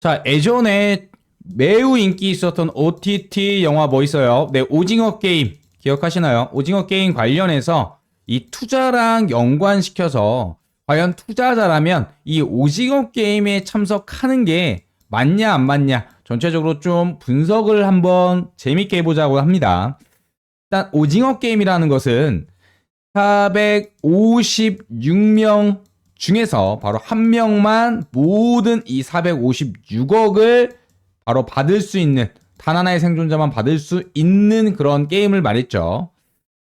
자, 예전에 매우 인기 있었던 OTT 영화 뭐 있어요? 네, 오징어 게임 기억하시나요? 오징어 게임 관련해서 이 투자랑 연관시켜서 과연 투자자라면 이 오징어 게임에 참석하는 게 맞냐 안 맞냐 전체적으로 좀 분석을 한번 재밌게 해보자고 합니다. 일단 오징어 게임이라는 것은 456명 중에서 바로 한 명만 모든 이 456억을 바로 받을 수 있는, 단 하나의 생존자만 받을 수 있는 그런 게임을 말했죠.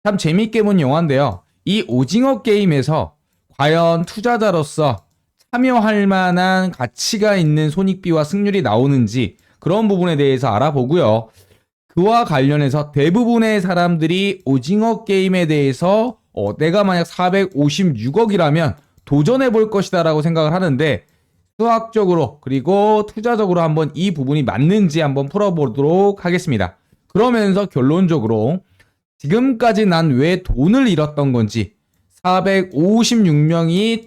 참 재밌게 본 영화인데요. 이 오징어 게임에서 과연 투자자로서 참여할 만한 가치가 있는 손익비와 승률이 나오는지 그런 부분에 대해서 알아보고요. 그와 관련해서 대부분의 사람들이 오징어 게임에 대해서 내가 만약 456억이라면 도전해 볼 것이다 라고 생각을 하는데, 수학적으로 그리고 투자적으로 한번 이 부분이 맞는지 한번 풀어보도록 하겠습니다. 그러면서 결론적으로 지금까지 난 왜 돈을 잃었던 건지, 456명이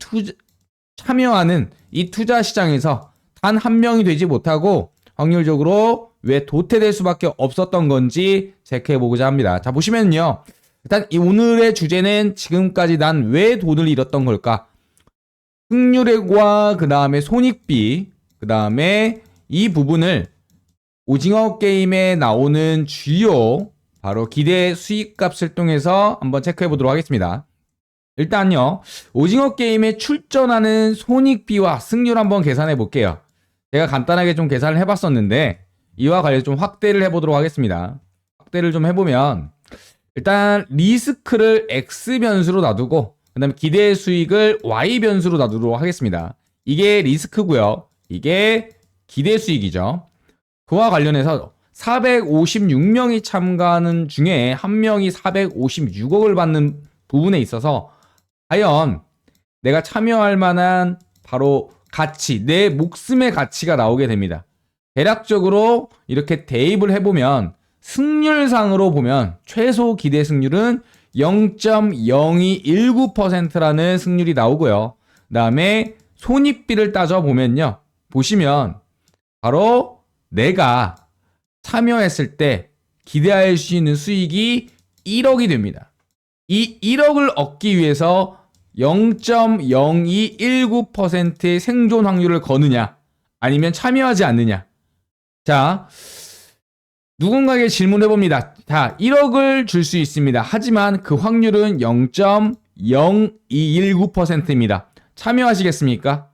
참여하는 이 투자 시장에서 단 한 명이 되지 못하고 확률적으로 왜 도태될 수밖에 없었던 건지 체크해보고자 합니다. 자, 보시면요. 일단 이 오늘의 주제는 지금까지 난 왜 돈을 잃었던 걸까? 승률과 그 다음에 손익비, 그 다음에 이 부분을 오징어 게임에 나오는 주요 바로 기대 수익값을 통해서 한번 체크해 보도록 하겠습니다. 일단요, 오징어 게임에 출전하는 손익비와 승률 한번 계산해 볼게요. 제가 간단하게 좀 계산을 해봤었는데 이와 관련해서 좀 확대를 해보도록 하겠습니다. 확대를 좀 해보면 일단 리스크를 X 변수로 놔두고 그 다음에 기대 수익을 Y 변수로 놔두도록 하겠습니다. 이게 리스크고요. 이게 기대 수익이죠. 그와 관련해서 456명이 참가하는 중에 한 명이 456억을 받는 부분에 있어서 과연 내가 참여할 만한 바로 가치, 내 목숨의 가치가 나오게 됩니다. 대략적으로 이렇게 대입을 해보면 승률상으로 보면 최소 기대 승률은 0.0219%라는 승률이 나오고요. 그 다음에 손익비를 따져보면요. 보시면 바로 내가 참여했을 때 기대할 수 있는 수익이 1억이 됩니다. 이 1억을 얻기 위해서 0.0219%의 생존 확률을 거느냐 아니면 참여하지 않느냐. 자, 누군가에게 질문해 봅니다. 자, 1억을 줄 수 있습니다. 하지만 그 확률은 0.0219%입니다. 참여하시겠습니까?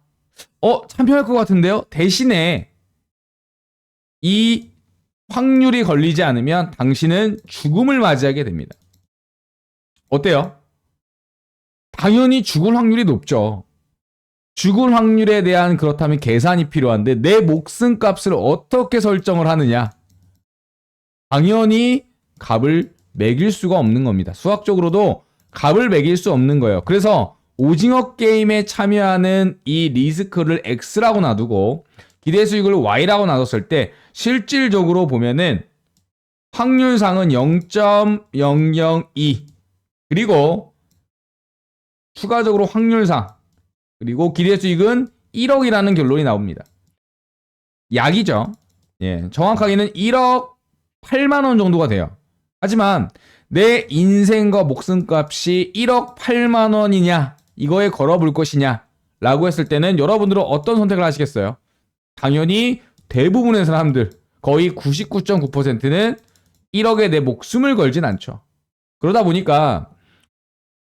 참여할 것 같은데요? 대신에 이 확률이 걸리지 않으면 당신은 죽음을 맞이하게 됩니다. 어때요? 당연히 죽을 확률이 높죠. 죽을 확률에 대한 그렇다면 계산이 필요한데 내 목숨값을 어떻게 설정을 하느냐? 당연히 값을 매길 수가 없는 겁니다. 수학적으로도 값을 매길 수 없는 거예요. 그래서 오징어 게임에 참여하는 이 리스크를 X라고 놔두고 기대 수익을 Y라고 놔뒀을 때 실질적으로 보면은 확률상은 0.002 그리고 추가적으로 확률상 그리고 기대 수익은 1억이라는 결론이 나옵니다. 약이죠. 예, 정확하게는 1억 8만 원 정도가 돼요. 하지만 내 인생과 목숨값이 1억 8만 원이냐 이거에 걸어볼 것이냐 라고 했을 때는 여러분들은 어떤 선택을 하시겠어요? 당연히 대부분의 사람들 거의 99.9%는 1억에 내 목숨을 걸진 않죠. 그러다 보니까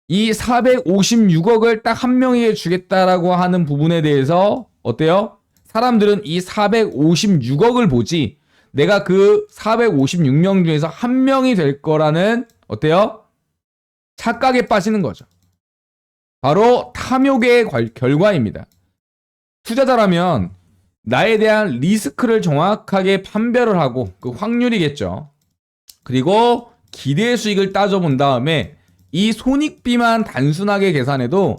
이 456억을 딱 한 명에게 주겠다라고 하는 부분에 대해서 어때요? 사람들은 이 456억을 보지 내가 그 456명 중에서 한 명이 될 거라는 어때요? 착각에 빠지는 거죠. 바로 탐욕의 결과입니다. 투자자라면 나에 대한 리스크를 정확하게 판별을 하고 그 확률이겠죠. 그리고 기대 수익을 따져본 다음에 이 손익비만 단순하게 계산해도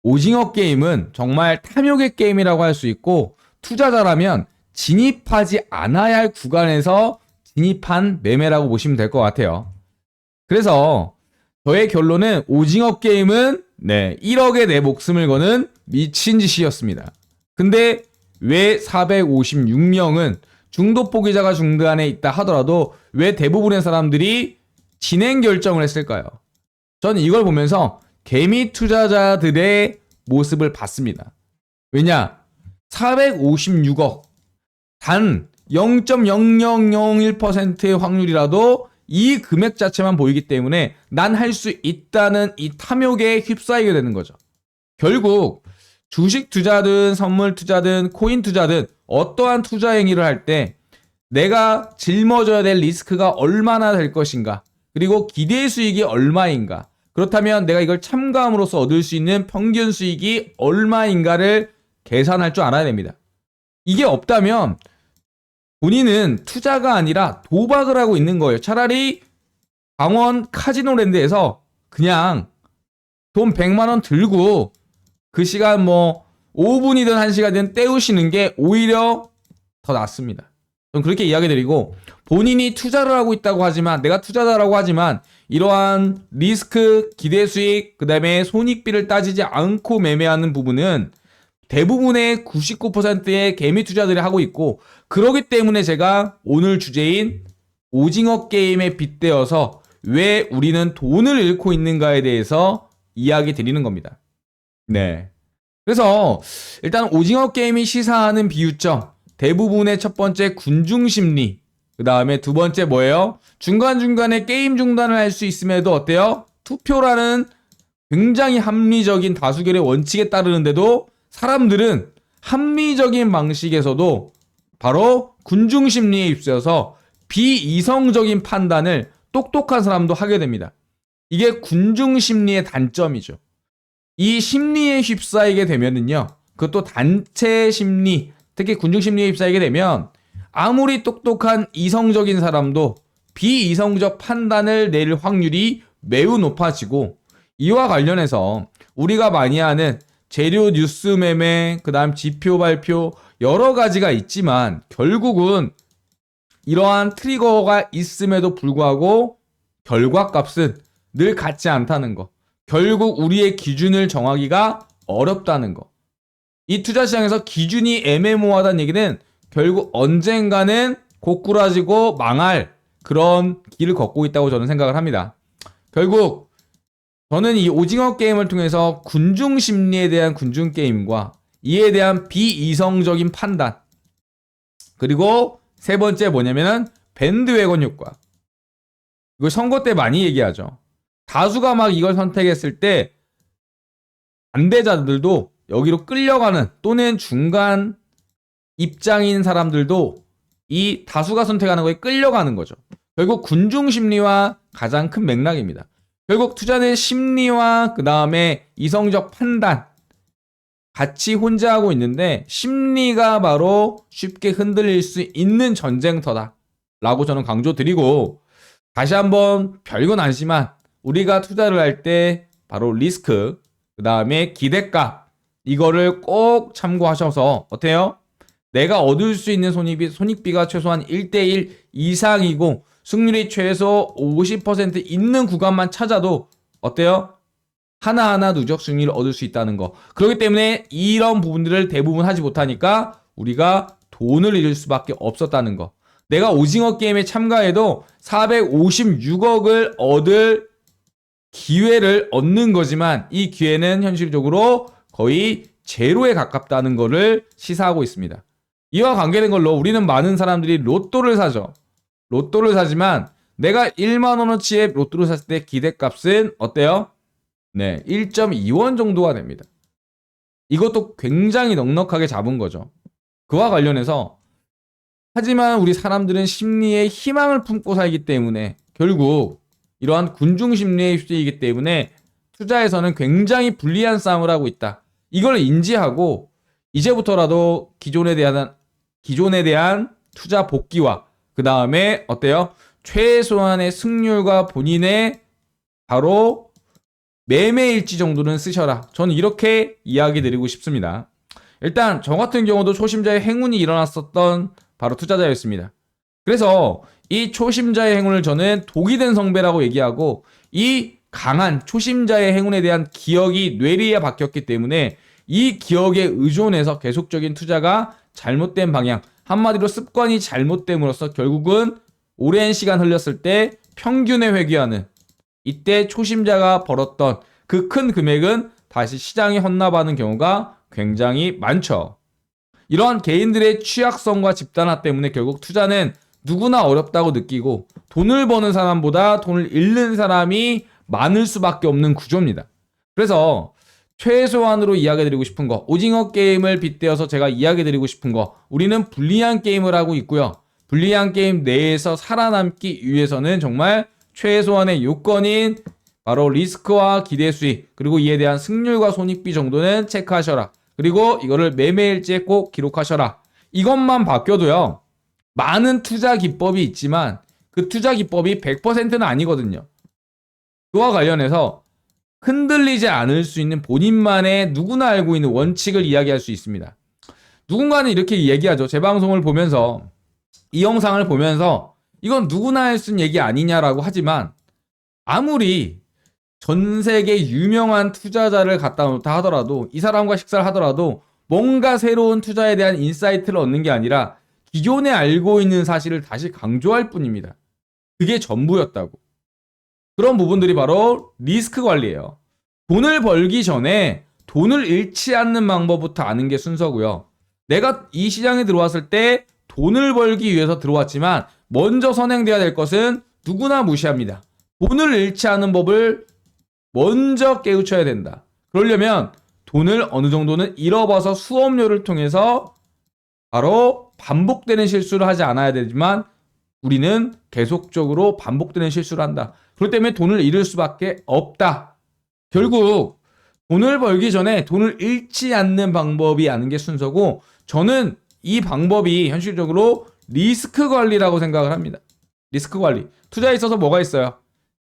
오징어 게임은 정말 탐욕의 게임이라고 할 수 있고 투자자라면 진입하지 않아야 할 구간에서 진입한 매매라고 보시면 될 것 같아요. 그래서 저의 결론은 오징어 게임은 1억에 내 목숨을 거는 미친 짓이었습니다. 근데 왜 456명은 중도 포기자가 중간에 있다 하더라도 왜 대부분의 사람들이 진행 결정을 했을까요? 저는 이걸 보면서 개미 투자자들의 모습을 봤습니다. 왜냐? 456억 단 0.0001%의 확률이라도 이 금액 자체만 보이기 때문에 난 할 수 있다는 이 탐욕에 휩싸이게 되는 거죠. 결국 주식 투자든 선물 투자든 코인 투자든 어떠한 투자 행위를 할 때 내가 짊어져야 될 리스크가 얼마나 될 것인가, 그리고 기대 수익이 얼마인가, 그렇다면 내가 이걸 참가함으로써 얻을 수 있는 평균 수익이 얼마인가를 계산할 줄 알아야 됩니다. 이게 없다면 본인은 투자가 아니라 도박을 하고 있는 거예요. 차라리 강원 카지노랜드에서 그냥 돈 100만 원 들고 그 시간 5분이든 1시간이든 때우시는 게 오히려 더 낫습니다. 저는 그렇게 이야기 드리고, 본인이 투자를 하고 있다고 하지만, 내가 투자자라고 하지만 이러한 리스크, 기대 수익, 그 다음에 손익비를 따지지 않고 매매하는 부분은 대부분의 99%의 개미 투자들이 하고 있고, 그러기 때문에 제가 오늘 주제인 오징어 게임에 빗대어서 왜 우리는 돈을 잃고 있는가에 대해서 이야기 드리는 겁니다. 네. 그래서 일단 오징어 게임이 시사하는 비유점, 대부분의 첫 번째 군중심리, 그 다음에 두 번째 뭐예요? 중간중간에 게임 중단을 할 수 있음에도 어때요? 투표라는 굉장히 합리적인 다수결의 원칙에 따르는데도 사람들은 합리적인 방식에서도 바로 군중심리에 휩싸여서 비이성적인 판단을 똑똑한 사람도 하게 됩니다. 이게 군중심리의 단점이죠. 이 심리에 휩싸이게 되면은요, 그것도 단체 심리, 특히 군중심리에 휩싸이게 되면 아무리 똑똑한 이성적인 사람도 비이성적 판단을 낼 확률이 매우 높아지고, 이와 관련해서 우리가 많이 하는 재료 뉴스 매매, 그 다음 지표 발표 여러 가지가 있지만 결국은 이러한 트리거가 있음에도 불구하고 결과값은 늘 같지 않다는 거, 결국 우리의 기준을 정하기가 어렵다는 거, 이 투자시장에서 기준이 애매모호하다는 얘기는 결국 언젠가는 고꾸라지고 망할 그런 길을 걷고 있다고 저는 생각을 합니다. 결국 저는 이 오징어 게임을 통해서 군중 심리에 대한 군중 게임과 이에 대한 비이성적인 판단, 그리고 세 번째 뭐냐면은 밴드웨건 효과. 이거 선거 때 많이 얘기하죠. 다수가 막 이걸 선택했을 때 반대자들도 여기로 끌려가는, 또는 중간 입장인 사람들도 이 다수가 선택하는 거에 끌려가는 거죠. 결국 군중 심리와 가장 큰 맥락입니다. 결국 투자는 심리와 그 다음에 이성적 판단 같이 혼자 하고 있는데, 심리가 바로 쉽게 흔들릴 수 있는 전쟁터다 라고 저는 강조드리고, 다시 한번 별건 아니지만 우리가 투자를 할 때 바로 리스크, 그 다음에 기대값, 이거를 꼭 참고하셔서 어때요? 내가 얻을 수 있는 손익비가 최소한 1대1 이상이고 승률이 최소 50% 있는 구간만 찾아도 어때요? 하나하나 누적 승리를 얻을 수 있다는 거. 그렇기 때문에 이런 부분들을 대부분 하지 못하니까 우리가 돈을 잃을 수밖에 없었다는 거. 내가 오징어 게임에 참가해도 456억을 얻을 기회를 얻는 거지만 이 기회는 현실적으로 거의 제로에 가깝다는 거를 시사하고 있습니다. 이와 관계된 걸로 우리는 많은 사람들이 로또를 사죠. 로또를 사지만 내가 1만 원어치의 로또를 샀을 때 기대값은 어때요? 네, 1.2원 정도가 됩니다. 이것도 굉장히 넉넉하게 잡은 거죠. 그와 관련해서 하지만 우리 사람들은 심리에 희망을 품고 살기 때문에 결국 이러한 군중 심리에 휩쓸리기 때문에 투자에서는 굉장히 불리한 싸움을 하고 있다. 이걸 인지하고 이제부터라도 기존에 대한 투자 복귀와 그 다음에 어때요? 최소한의 승률과 본인의 바로 매매일지 정도는 쓰셔라. 저는 이렇게 이야기 드리고 싶습니다. 일단 저 같은 경우도 초심자의 행운이 일어났었던 바로 투자자였습니다. 그래서 이 초심자의 행운을 저는 독이 된 성배라고 얘기하고, 이 강한 초심자의 행운에 대한 기억이 뇌리에 박혔기 때문에 이 기억에 의존해서 계속적인 투자가 잘못된 방향, 한마디로 습관이 잘못됨으로써 결국은 오랜 시간 흘렸을 때 평균에 회귀하는, 이때 초심자가 벌었던 그 큰 금액은 다시 시장에 헌납하는 경우가 굉장히 많죠. 이러한 개인들의 취약성과 집단화 때문에 결국 투자는 누구나 어렵다고 느끼고 돈을 버는 사람보다 돈을 잃는 사람이 많을 수밖에 없는 구조입니다. 그래서 최소한으로 이야기드리고 싶은 거, 오징어 게임을 빗대어서 제가 이야기드리고 싶은 거, 우리는 불리한 게임을 하고 있고요. 불리한 게임 내에서 살아남기 위해서는 정말 최소한의 요건인 바로 리스크와 기대 수익, 그리고 이에 대한 승률과 손익비 정도는 체크하셔라. 그리고 이거를 매매일지에 꼭 기록하셔라. 이것만 바뀌어도요, 많은 투자 기법이 있지만 그 투자 기법이 100%는 아니거든요. 그와 관련해서 흔들리지 않을 수 있는 본인만의 누구나 알고 있는 원칙을 이야기할 수 있습니다. 누군가는 이렇게 얘기하죠. 제 방송을 보면서, 이 영상을 보면서 이건 누구나 할 수 있는 얘기 아니냐라고 하지만, 아무리 전 세계 유명한 투자자를 갖다 놓다 하더라도, 이 사람과 식사를 하더라도 뭔가 새로운 투자에 대한 인사이트를 얻는 게 아니라 기존에 알고 있는 사실을 다시 강조할 뿐입니다. 그게 전부였다고. 그런 부분들이 바로 리스크 관리예요. 돈을 벌기 전에 돈을 잃지 않는 방법부터 아는 게 순서고요. 내가 이 시장에 들어왔을 때 돈을 벌기 위해서 들어왔지만 먼저 선행돼야 될 것은 누구나 무시합니다. 돈을 잃지 않는 법을 먼저 깨우쳐야 된다. 그러려면 돈을 어느 정도는 잃어봐서 수업료를 통해서 바로 반복되는 실수를 하지 않아야 되지만 우리는 계속적으로 반복되는 실수를 한다. 그렇기 때문에 돈을 잃을 수밖에 없다. 결국 돈을 벌기 전에 돈을 잃지 않는 방법이 아는 게 순서고, 저는 이 방법이 현실적으로 리스크 관리라고 생각을 합니다. 리스크 관리. 투자에 있어서 뭐가 있어요?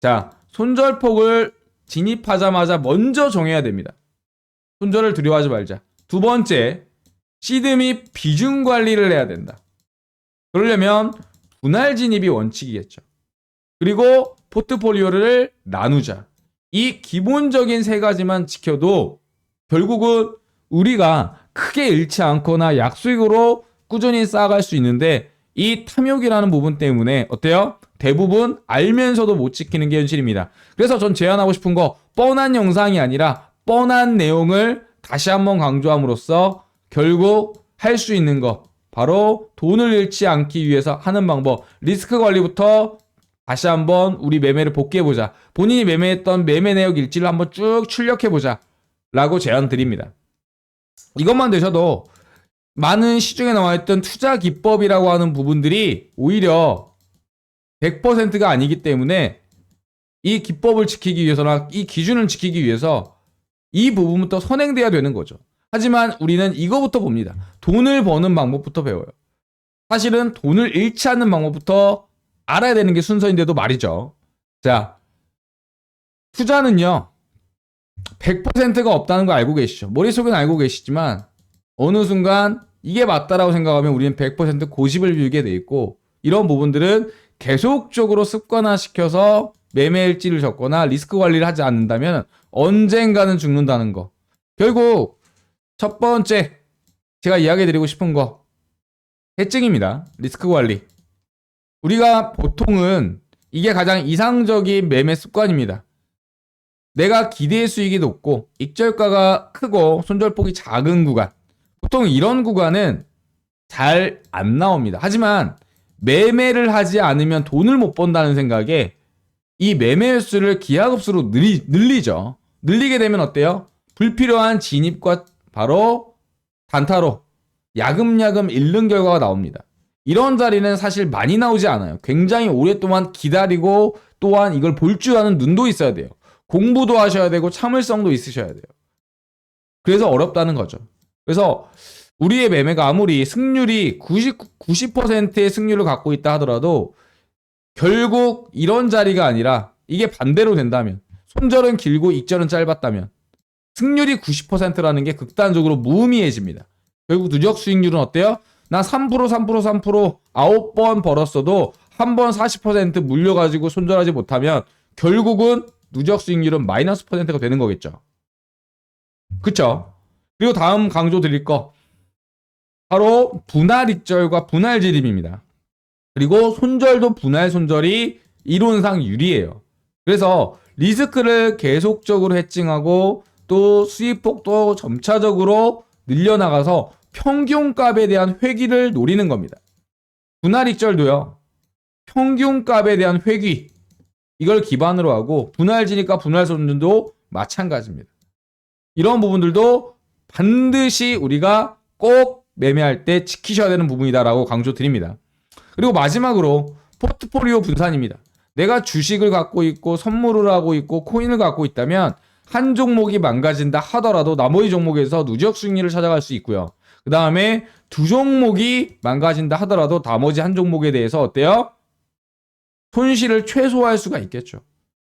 자, 손절폭을 진입하자마자 먼저 정해야 됩니다. 손절을 두려워하지 말자. 두 번째, 시드 및 비중 관리를 해야 된다. 그러려면 분할 진입이 원칙이겠죠. 그리고 포트폴리오를 나누자. 이 기본적인 세 가지만 지켜도 결국은 우리가 크게 잃지 않거나 약수익으로 꾸준히 쌓아갈 수 있는데, 이 탐욕이라는 부분 때문에 어때요? 대부분 알면서도 못 지키는 게 현실입니다. 그래서 전 제안하고 싶은 거, 뻔한 영상이 아니라 뻔한 내용을 다시 한번 강조함으로써 결국 할 수 있는 거, 바로 돈을 잃지 않기 위해서 하는 방법, 리스크 관리부터 다시 한번 우리 매매를 복귀해보자. 본인이 매매했던 매매 내역 일지를 한번 쭉 출력해보자 라고 제안 드립니다. 이것만 되셔도 많은 시중에 나와있던 투자 기법이라고 하는 부분들이 오히려 100%가 아니기 때문에 이 기법을 지키기 위해서나 이 기준을 지키기 위해서 이 부분부터 선행돼야 되는 거죠. 하지만 우리는 이거부터 봅니다. 돈을 버는 방법부터 배워요. 사실은 돈을 잃지 않는 방법부터 알아야 되는 게 순서인데도 말이죠. 자, 투자는요 100%가 없다는 거 알고 계시죠? 머릿속에는 알고 계시지만 어느 순간 이게 맞다라고 생각하면 우리는 100% 고집을 빌게 돼 있고, 이런 부분들은 계속적으로 습관화시켜서 매매일지를 적거나 리스크 관리를 하지 않는다면 언젠가는 죽는다는 거. 결국 첫 번째 제가 이야기 드리고 싶은 거, 해증입니다. 리스크 관리. 우리가 보통은 이게 가장 이상적인 매매 습관입니다. 내가 기대 수익이 높고 익절가가 크고 손절폭이 작은 구간, 보통 이런 구간은 잘 안 나옵니다. 하지만 매매를 하지 않으면 돈을 못 번다는 생각에 이 매매 횟수를 기하급수로 늘리죠. 늘리게 되면 어때요? 불필요한 진입과 바로 단타로 야금야금 잃는 결과가 나옵니다. 이런 자리는 사실 많이 나오지 않아요. 굉장히 오랫동안 기다리고 또한 이걸 볼 줄 아는 눈도 있어야 돼요. 공부도 하셔야 되고 참을성도 있으셔야 돼요. 그래서 어렵다는 거죠. 그래서 우리의 매매가 아무리 승률이 90%의 승률을 갖고 있다 하더라도 결국 이런 자리가 아니라 이게 반대로 된다면, 손절은 길고 익절은 짧았다면 승률이 90%라는 게 극단적으로 무의미해집니다. 결국 누적 수익률은 어때요? 나 3% 9번 벌었어도 한 번 40% 물려가지고 손절하지 못하면 결국은 누적 수익률은 마이너스 %가 되는 거겠죠. 그쵸? 그리고 다음 강조 드릴 거, 바로 분할 익절과 분할 지립입니다. 그리고 손절도 분할 손절이 이론상 유리해요. 그래서 리스크를 계속적으로 해칭하고 또 수익폭도 점차적으로 늘려나가서 평균값에 대한 회귀를 노리는 겁니다. 분할 익절도요. 평균값에 대한 회귀 이걸 기반으로 하고 분할 지립과 분할 손절도 마찬가지입니다. 이런 부분들도 반드시 우리가 꼭 매매할 때 지키셔야 되는 부분이다라고 강조드립니다. 그리고 마지막으로 포트폴리오 분산입니다. 내가 주식을 갖고 있고 선물을 하고 있고 코인을 갖고 있다면 한 종목이 망가진다 하더라도 나머지 종목에서 누적 수익률을 찾아갈 수 있고요. 그 다음에 두 종목이 망가진다 하더라도 나머지 한 종목에 대해서 어때요? 손실을 최소화할 수가 있겠죠.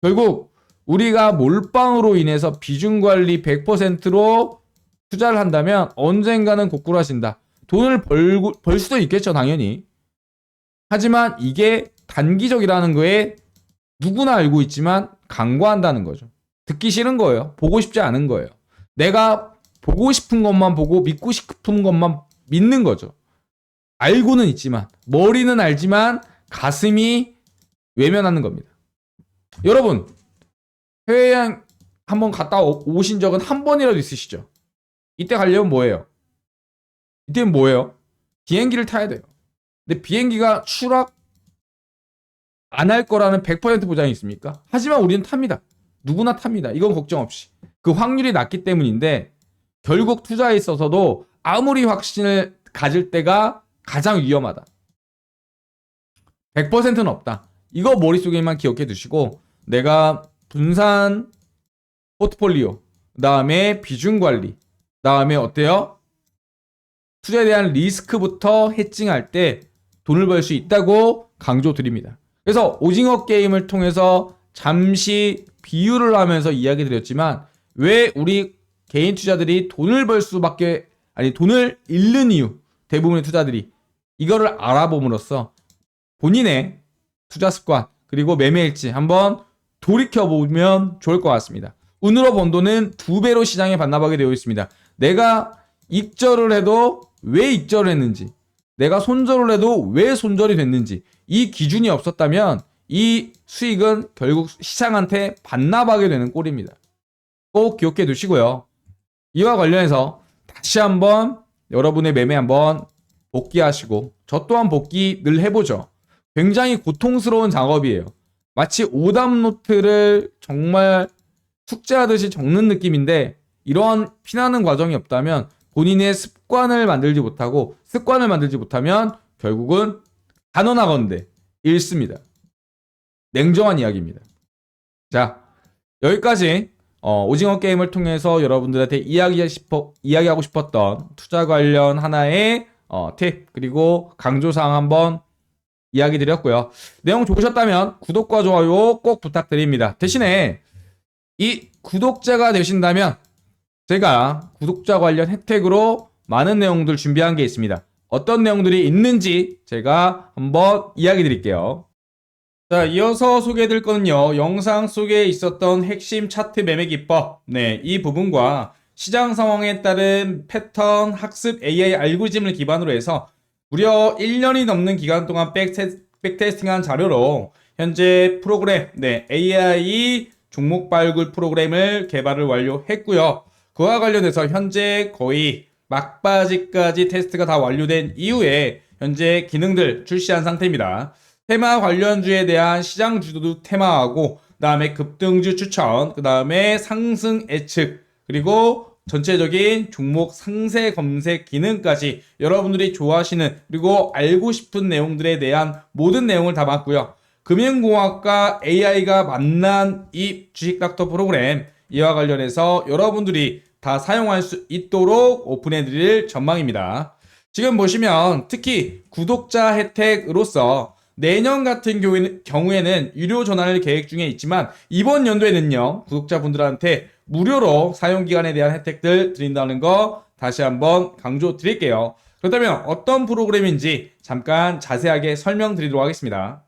결국 우리가 몰빵으로 인해서 비중관리 100%로 투자를 한다면 언젠가는 고꾸라진다. 돈을 벌 수도 있겠죠, 당연히. 하지만 이게 단기적이라는 거에 누구나 알고 있지만 간과한다는 거죠. 듣기 싫은 거예요. 보고 싶지 않은 거예요. 내가 보고 싶은 것만 보고 믿고 싶은 것만 믿는 거죠. 알고는 있지만, 머리는 알지만 가슴이 외면하는 겁니다. 여러분, 해외여행 한번 갔다 오신 적은 한 번이라도 있으시죠? 이때 가려면 뭐예요? 이때는 뭐예요? 비행기를 타야 돼요. 근데 비행기가 추락 안 할 거라는 100% 보장이 있습니까? 하지만 우리는 탑니다. 누구나 탑니다. 이건 걱정 없이. 그 확률이 낮기 때문인데 결국 투자에 있어서도 아무리 확신을 가질 때가 가장 위험하다. 100%는 없다. 이거 머릿속에만 기억해 두시고 내가 분산 포트폴리오, 그 다음에 비중 관리, 그 다음에 어때요? 투자에 대한 리스크부터 해칭할 때 돈을 벌 수 있다고 강조드립니다. 그래서 오징어 게임을 통해서 잠시 비유를 하면서 이야기 드렸지만 왜 우리 개인 투자들이 돈을 벌 수밖에 돈을 잃는 이유 대부분의 투자들이 이거를 알아봄으로써 본인의 투자 습관 그리고 매매 일지 한번 돌이켜보면 좋을 것 같습니다. 운으로 번 돈은 2배로 시장에 반납하게 되어 있습니다. 내가 익절을 해도 왜 익절을 했는지, 내가 손절을 해도 왜 손절이 됐는지 이 기준이 없었다면 이 수익은 결국 시장한테 반납하게 되는 꼴입니다. 꼭 기억해 두시고요. 이와 관련해서 다시 한번 여러분의 매매 한번 복귀하시고 저 또한 복귀 늘 해보죠. 굉장히 고통스러운 작업이에요. 마치 오답노트를 정말 숙제하듯이 적는 느낌인데 이러한 피나는 과정이 없다면 본인의 습관을 만들지 못하면 결국은 단언하건대 잃습니다. 냉정한 이야기입니다. 자, 여기까지 오징어 게임을 통해서 여러분들한테 이야기하고 싶었던 투자 관련 하나의 팁 그리고 강조사항 한번 이야기 드렸고요. 내용 좋으셨다면 구독과 좋아요 꼭 부탁드립니다. 대신에 이 구독자가 되신다면 제가 구독자 관련 혜택으로 많은 내용들 준비한 게 있습니다. 어떤 내용들이 있는지 제가 한번 이야기 드릴게요. 자, 이어서 소개해드릴 거는요. 영상 속에 있었던 핵심 차트 매매 기법, 이 부분과 시장 상황에 따른 패턴 학습 AI 알고리즘을 기반으로 해서 무려 1년이 넘는 기간 동안 백테스팅한 자료로 현재 프로그램, AI 종목 발굴 프로그램을 개발을 완료했고요. 그와 관련해서 현재 거의 막바지까지 테스트가 다 완료된 이후에 현재 기능들 출시한 상태입니다. 테마 관련주에 대한 시장 주도도 테마하고 그 다음에 급등주 추천, 그 다음에 상승 예측, 그리고 전체적인 종목 상세 검색 기능까지 여러분들이 좋아하시는 그리고 알고 싶은 내용들에 대한 모든 내용을 담았고요. 금융공학과 AI가 만난 이 주식닥터 프로그램 이와 관련해서 여러분들이 다 사용할 수 있도록 오픈해드릴 전망입니다. 지금 보시면 특히 구독자 혜택으로서 내년 같은 경우에는 유료 전환을 계획 중에 있지만 이번 연도에는요 구독자분들한테 무료로 사용기간에 대한 혜택들 드린다는 거 다시 한번 강조 드릴게요. 그렇다면 어떤 프로그램인지 잠깐 자세하게 설명드리도록 하겠습니다.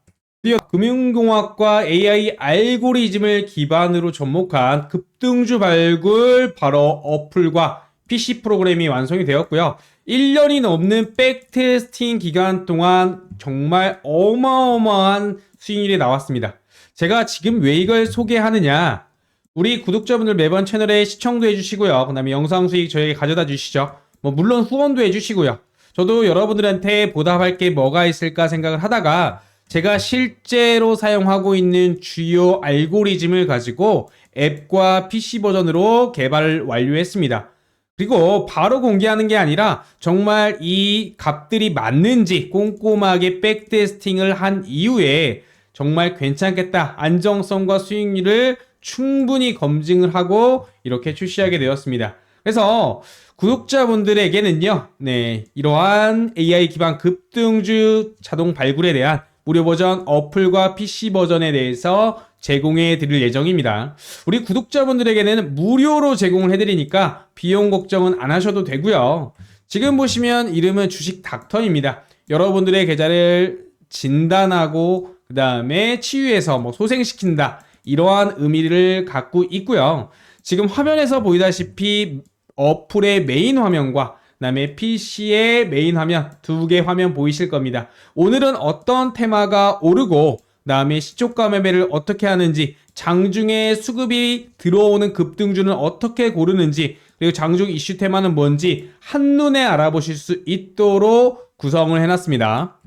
금융공학과 AI 알고리즘을 기반으로 접목한 급등주 발굴 바로 어플과 PC 프로그램이 완성이 되었고요. 1년이 넘는 백테스팅 기간 동안 정말 어마어마한 수익률이 나왔습니다. 제가 지금 왜 이걸 소개하느냐? 우리 구독자분들 매번 채널에 시청도 해주시고요. 그 다음에 영상 수익 저에게 가져다 주시죠. 물론 후원도 해주시고요. 저도 여러분들한테 보답할 게 뭐가 있을까 생각을 하다가 제가 실제로 사용하고 있는 주요 알고리즘을 가지고 앱과 PC 버전으로 개발을 완료했습니다. 그리고 바로 공개하는 게 아니라 정말 이 값들이 맞는지 꼼꼼하게 백테스팅을 한 이후에 정말 괜찮겠다, 안정성과 수익률을 충분히 검증을 하고 이렇게 출시하게 되었습니다. 그래서 구독자분들에게는요, 이러한 AI 기반 급등주 자동 발굴에 대한 무료 버전 어플과 PC 버전에 대해서 제공해 드릴 예정입니다. 우리 구독자분들에게는 무료로 제공을 해드리니까 비용 걱정은 안 하셔도 되고요. 지금 보시면 이름은 주식 닥터입니다. 여러분들의 계좌를 진단하고 그 다음에 치유해서 소생시킨다, 이러한 의미를 갖고 있고요. 지금 화면에서 보이다시피 어플의 메인 화면과 그 다음에 PC의 메인 화면 두 개 화면 보이실 겁니다. 오늘은 어떤 테마가 오르고 그 다음에 시초가 매매를 어떻게 하는지, 장중에 수급이 들어오는 급등주는 어떻게 고르는지, 그리고 장중 이슈 테마는 뭔지 한눈에 알아보실 수 있도록 구성을 해놨습니다.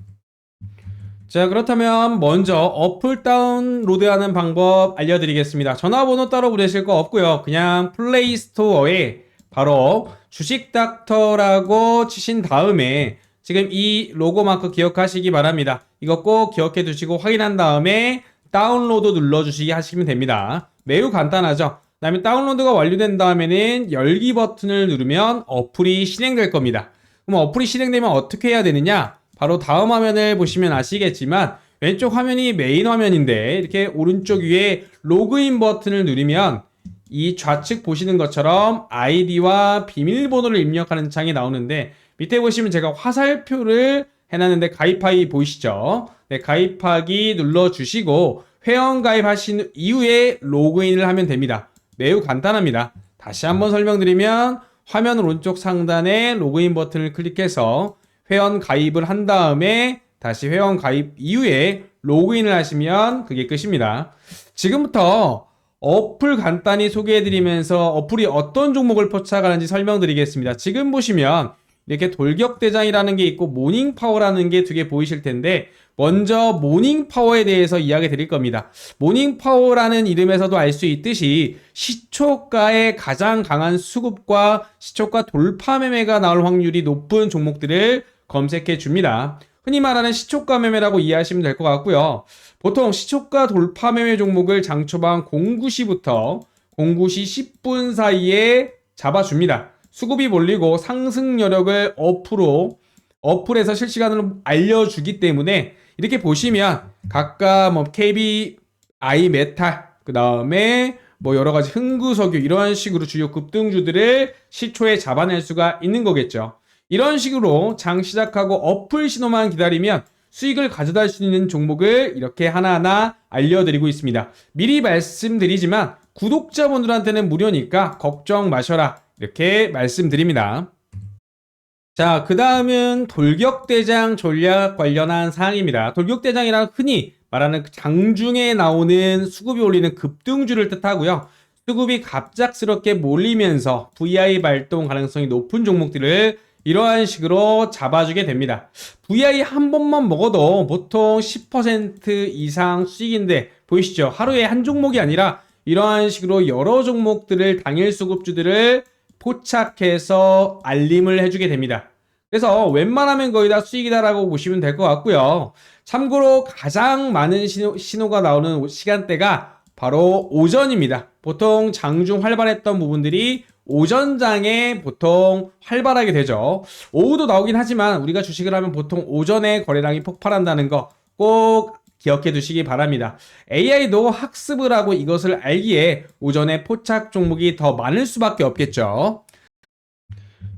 자, 그렇다면 먼저 어플 다운로드하는 방법 알려드리겠습니다. 전화번호 따로 부르실 거 없고요. 그냥 플레이스토어에 바로 주식닥터라고 치신 다음에 지금 이 로고 마크 기억하시기 바랍니다. 이거 꼭 기억해 두시고 확인한 다음에 다운로드 눌러주시기 하시면 됩니다. 매우 간단하죠. 그 다음에 다운로드가 완료된 다음에는 열기 버튼을 누르면 어플이 실행될 겁니다. 그럼 어플이 실행되면 어떻게 해야 되느냐? 바로 다음 화면을 보시면 아시겠지만 왼쪽 화면이 메인 화면인데 이렇게 오른쪽 위에 로그인 버튼을 누르면 이 좌측 보시는 것처럼 아이디와 비밀번호를 입력하는 창이 나오는데 밑에 보시면 제가 화살표를 해놨는데 가입하기 보이시죠? 가입하기 눌러주시고 회원 가입하신 이후에 로그인을 하면 됩니다. 매우 간단합니다. 다시 한번 설명드리면 화면 오른쪽 상단에 로그인 버튼을 클릭해서 회원 가입을 한 다음에 다시 회원 가입 이후에 로그인을 하시면 그게 끝입니다. 지금부터 어플 간단히 소개해드리면서 어플이 어떤 종목을 포착하는지 설명드리겠습니다. 지금 보시면 이렇게 돌격대장이라는 게 있고 모닝파워라는 게 두 개 보이실 텐데 먼저 모닝파워에 대해서 이야기 드릴 겁니다. 모닝파워라는 이름에서도 알 수 있듯이 시초가의 가장 강한 수급과 시초가 돌파 매매가 나올 확률이 높은 종목들을 검색해 줍니다. 흔히 말하는 시초가 매매라고 이해하시면 될 것 같고요. 보통 시초가 돌파 매매 종목을 장초반 09시부터 09시 10분 사이에 잡아줍니다. 수급이 몰리고 상승 여력을 어플에서 실시간으로 알려주기 때문에 이렇게 보시면 각각 KBI 메탈, 그 다음에 여러 가지 흥구석유 이런 식으로 주요 급등주들을 시초에 잡아낼 수가 있는 거겠죠. 이런 식으로 장 시작하고 어플 신호만 기다리면 수익을 가져다 수 있는 종목을 이렇게 하나하나 알려드리고 있습니다. 미리 말씀드리지만 구독자분들한테는 무료니까 걱정 마셔라, 이렇게 말씀드립니다. 자, 그 다음은 돌격대장 전략 관련한 사항입니다. 돌격대장이란 흔히 말하는 장중에 나오는 수급이 올리는 급등주를 뜻하고요. 수급이 갑작스럽게 몰리면서 VI 발동 가능성이 높은 종목들을 이러한 식으로 잡아주게 됩니다. VI 한 번만 먹어도 보통 10% 이상 수익인데 보이시죠? 하루에 한 종목이 아니라 이러한 식으로 여러 종목들을 당일 수급주들을 포착해서 알림을 해주게 됩니다. 그래서 웬만하면 거의 다 수익이다라고 보시면 될 것 같고요. 참고로 가장 많은 신호가 나오는 시간대가 바로 오전입니다. 보통 장중 활발했던 부분들이 오전장에 보통 활발하게 되죠. 오후도 나오긴 하지만 우리가 주식을 하면 보통 오전에 거래량이 폭발한다는 거 꼭 기억해 두시기 바랍니다. AI도 학습을 하고 이것을 알기에 오전에 포착 종목이 더 많을 수밖에 없겠죠.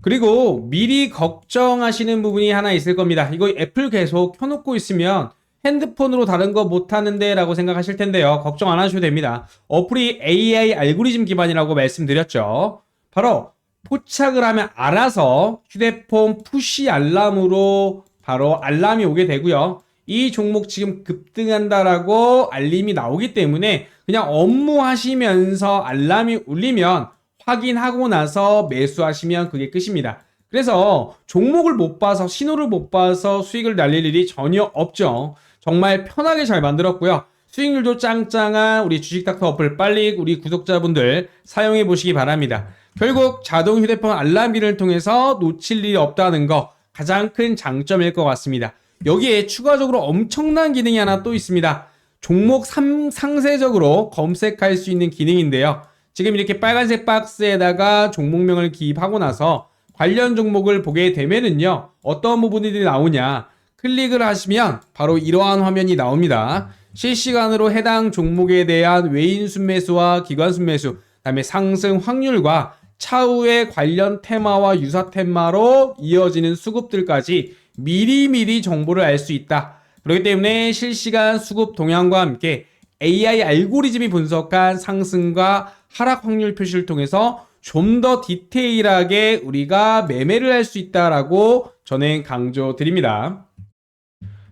그리고 미리 걱정하시는 부분이 하나 있을 겁니다. 이거 애플 계속 켜놓고 있으면 핸드폰으로 다른 거 못하는데 라고 생각하실 텐데요. 걱정 안 하셔도 됩니다. 어플이 AI 알고리즘 기반이라고 말씀드렸죠. 바로 포착을 하면 알아서 휴대폰 푸시 알람으로 바로 알람이 오게 되고요. 이 종목 지금 급등한다라고 알림이 나오기 때문에 그냥 업무하시면서 알람이 울리면 확인하고 나서 매수하시면 그게 끝입니다. 그래서 종목을 못 봐서 신호를 못 봐서 수익을 날릴 일이 전혀 없죠. 정말 편하게 잘 만들었고요. 수익률도 짱짱한 우리 주식닥터 어플 빨리 우리 구독자분들 사용해 보시기 바랍니다. 결국 자동 휴대폰 알람기를 통해서 놓칠 일이 없다는 거 가장 큰 장점일 것 같습니다. 여기에 추가적으로 엄청난 기능이 하나 또 있습니다. 종목 상세적으로 검색할 수 있는 기능인데요. 지금 이렇게 빨간색 박스에다가 종목명을 기입하고 나서 관련 종목을 보게 되면은요, 어떤 부분들이 나오냐, 클릭을 하시면 바로 이러한 화면이 나옵니다. 실시간으로 해당 종목에 대한 외인 순매수와 기관 순매수, 그다음에 상승 확률과 차후의 관련 테마와 유사 테마로 이어지는 수급들까지 미리미리 정보를 알 수 있다. 그렇기 때문에 실시간 수급 동향과 함께 AI 알고리즘이 분석한 상승과 하락 확률 표시를 통해서 좀 더 디테일하게 우리가 매매를 할 수 있다라고 저는 강조드립니다.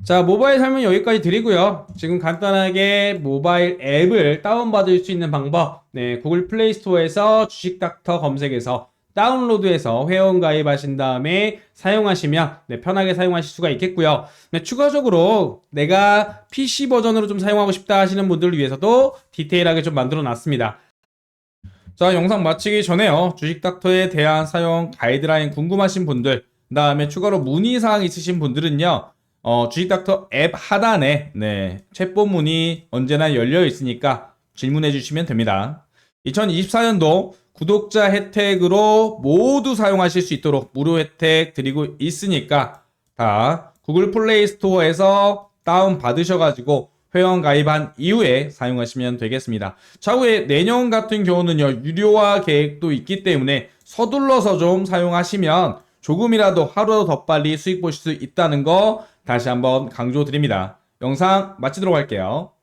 자, 모바일 설명 여기까지 드리고요. 지금 간단하게 모바일 앱을 다운받을 수 있는 방법, 네, 구글 플레이 스토어에서 주식닥터 검색해서 다운로드해서 회원 가입하신 다음에 사용하시면 네, 편하게 사용하실 수가 있겠고요. 네, 추가적으로 내가 PC 버전으로 좀 사용하고 싶다 하시는 분들을 위해서도 디테일하게 좀 만들어 놨습니다. 자, 영상 마치기 전에요. 주식닥터에 대한 사용 가이드라인 궁금하신 분들, 그 다음에 추가로 문의사항 있으신 분들은요, 주식닥터 앱 하단에 네, 챗봇 문이 언제나 열려 있으니까 질문해 주시면 됩니다. 2024년도 구독자 혜택으로 모두 사용하실 수 있도록 무료 혜택 드리고 있으니까 다 구글 플레이 스토어에서 다운 받으셔가지고 회원 가입한 이후에 사용하시면 되겠습니다. 차후에 내년 같은 경우는요, 유료화 계획도 있기 때문에 서둘러서 좀 사용하시면 조금이라도 하루 더 빨리 수익 보실 수 있다는 거 다시 한번 강조드립니다. 영상 마치도록 할게요.